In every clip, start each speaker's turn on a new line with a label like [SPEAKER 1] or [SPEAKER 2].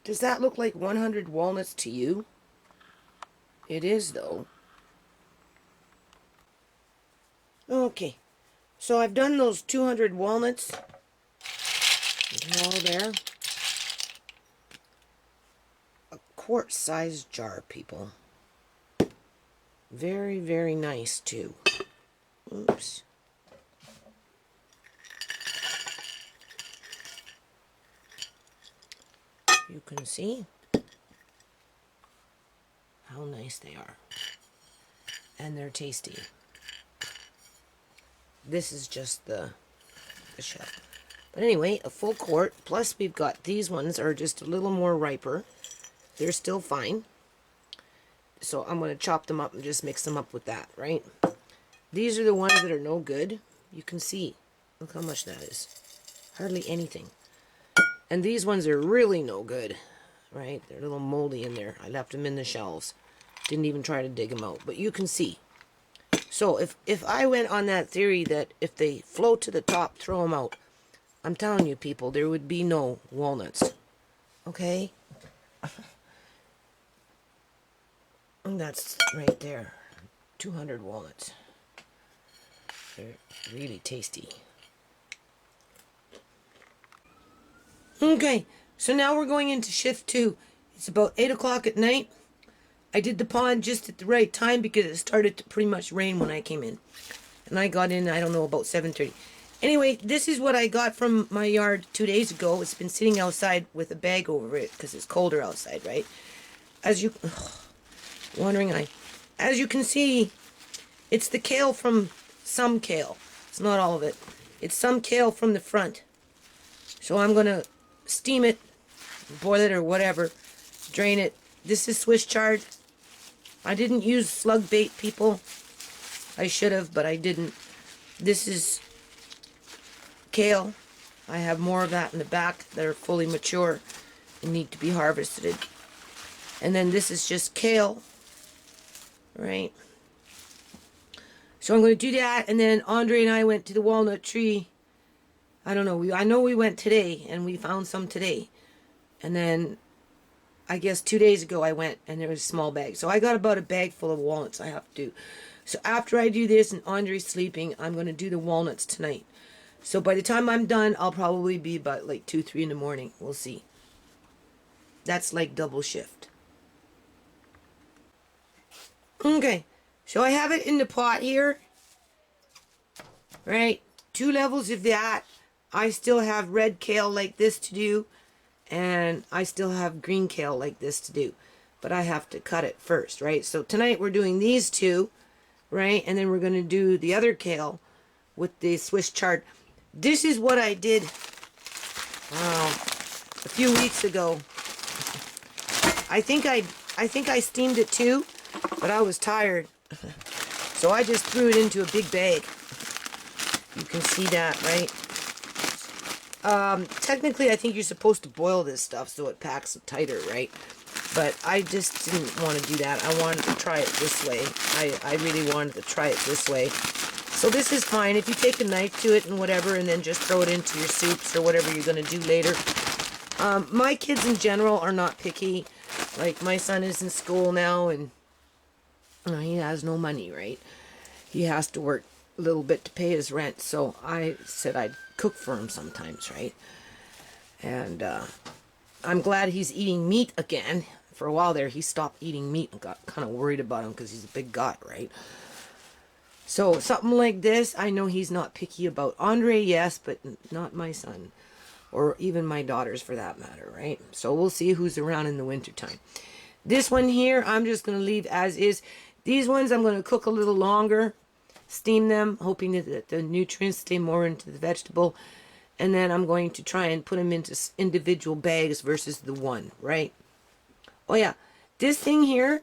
[SPEAKER 1] Does that look like 100 walnuts to you? It is, though. Okay, so I've done those 200 walnuts. They're all there. A quart-sized jar, people. Very, very nice, too. Oops. You can see how nice they are. And they're tasty. This is just the shell. But anyway, a full quart. Plus we've got these ones are just a little more riper. They're still fine. So I'm going to chop them up and just mix them up with that, right? These are the ones that are no good. You can see. Look how much that is. Hardly anything. And these ones are really no good, right? They're a little moldy in there. I left them in the shelves. Didn't even try to dig them out. But you can see. So if I went on that theory that if they float to the top, throw them out, I'm telling you people, there would be no walnuts. Okay? And that's right there. 200 walnuts. They're really tasty. Okay, so now we're going into shift 2. It's about 8 o'clock at night. I did the pond just at the right time because it started to pretty much rain when I came in. And I got in, I don't know, about 7:30. Anyway, this is what I got from my yard 2 days ago. It's been sitting outside with a bag over it because it's colder outside, right? As you... wandering eye. As you can see, it's the kale from some kale. It's not all of it. It's some kale from the front. So I'm going to steam it, boil it or whatever, drain it. This is Swiss chard. I didn't use slug bait, people. I should have, but I didn't. This is kale. I have more of that in the back that are fully mature and need to be harvested. And then this is just kale, right? So I'm going to do that, and then Andre and I went to the walnut tree. I don't know. I know we went today, and we found some today. And then, I guess 2 days ago I went, and there was a small bag. So I got about a bag full of walnuts I have to do. So after I do this and Andre's sleeping, I'm going to do the walnuts tonight. So by the time I'm done, I'll probably be about like 2, 3 in the morning. We'll see. That's like double shift. Okay. So I have it in the pot here. Right? 2 levels of that. I still have red kale like this to do. And I still have green kale like this to do. But I have to cut it first, right? So tonight we're doing these 2, right? And then we're going to do the other kale with the Swiss chard. This is what I did a few weeks ago. I think I steamed it too, but I was tired. So I just threw it into a big bag. You can see that, right? Technically, I think you're supposed to boil this stuff so it packs tighter, right? But I just didn't want to do that. I wanted to try it this way. I really wanted to try it this way. So this is fine. If you take a knife to it and whatever, and then just throw it into your soups or whatever you're going to do later. My kids in general are not picky. Like, my son is in school now, and he has no money, right? He has to work a little bit to pay his rent. So I said I'd cook for him sometimes, right? And I'm glad he's eating meat again. For a while there, he stopped eating meat and got kind of worried about him because he's a big guy, right? So something like this, I know he's not picky about. Andre, yes, but not my son. Or even my daughters for that matter, right? So we'll see who's around in the wintertime. This one here, I'm just going to leave as is. These ones I'm going to cook a little longer. Steam them, hoping that the nutrients stay more into the vegetable. And then I'm going to try and put them into individual bags versus the one, right? Oh yeah, this thing here,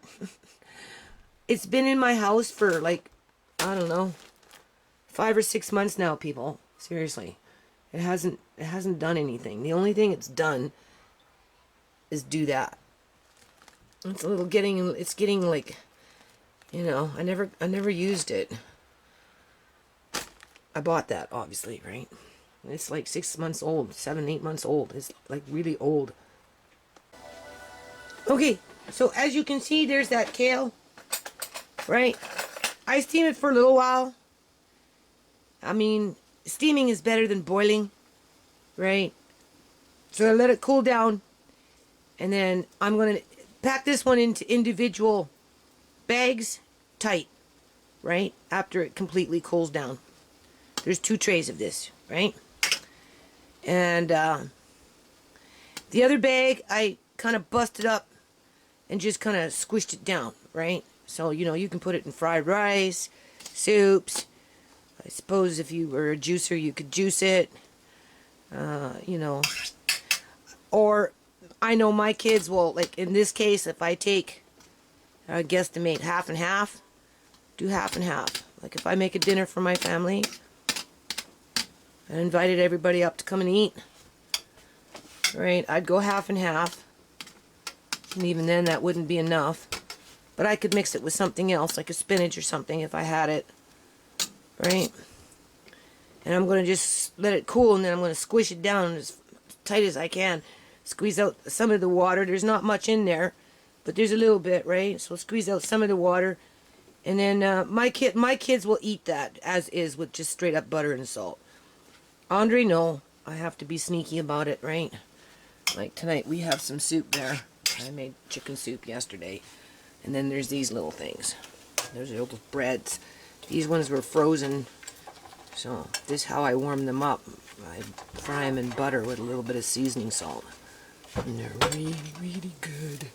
[SPEAKER 1] it's been in my house for like, I don't know, 5 or 6 months now, people. Seriously. It hasn't done anything. The only thing it's done is do that. It's a little getting like, you know, I never used it. I bought that, obviously, right? It's like 6 months old, 7, 8 months old. It's like really old. Okay, so as you can see, there's that kale, right? I steam it for a little while. I mean, steaming is better than boiling, right? So I let it cool down, and then I'm going to pack this one into individual bags, tight, right? After it completely cools down. There's 2 trays of this, right? And the other bag, I kind of busted up and just kind of squished it down, right? So, you know, you can put it in fried rice, soups. I suppose if you were a juicer, you could juice it. You know, or I know my kids will, like in this case, if I take, I guesstimate half and half, do half and half. Like if I make a dinner for my family, I invited everybody up to come and eat, right? I'd go half and half. And even then, that wouldn't be enough. But I could mix it with something else, like a spinach or something, if I had it, right? And I'm going to just let it cool, and then I'm going to squish it down as tight as I can. Squeeze out some of the water. There's not much in there, but there's a little bit, right? So squeeze out some of the water. And then my kids will eat that as is with just straight up butter and salt. Andre, no. I have to be sneaky about it, right? Like tonight, we have some soup there. I made chicken soup yesterday. And then there's these little things. There's little breads. These ones were frozen. So this is how I warm them up. I fry them in butter with a little bit of seasoning salt. And they're really, really good.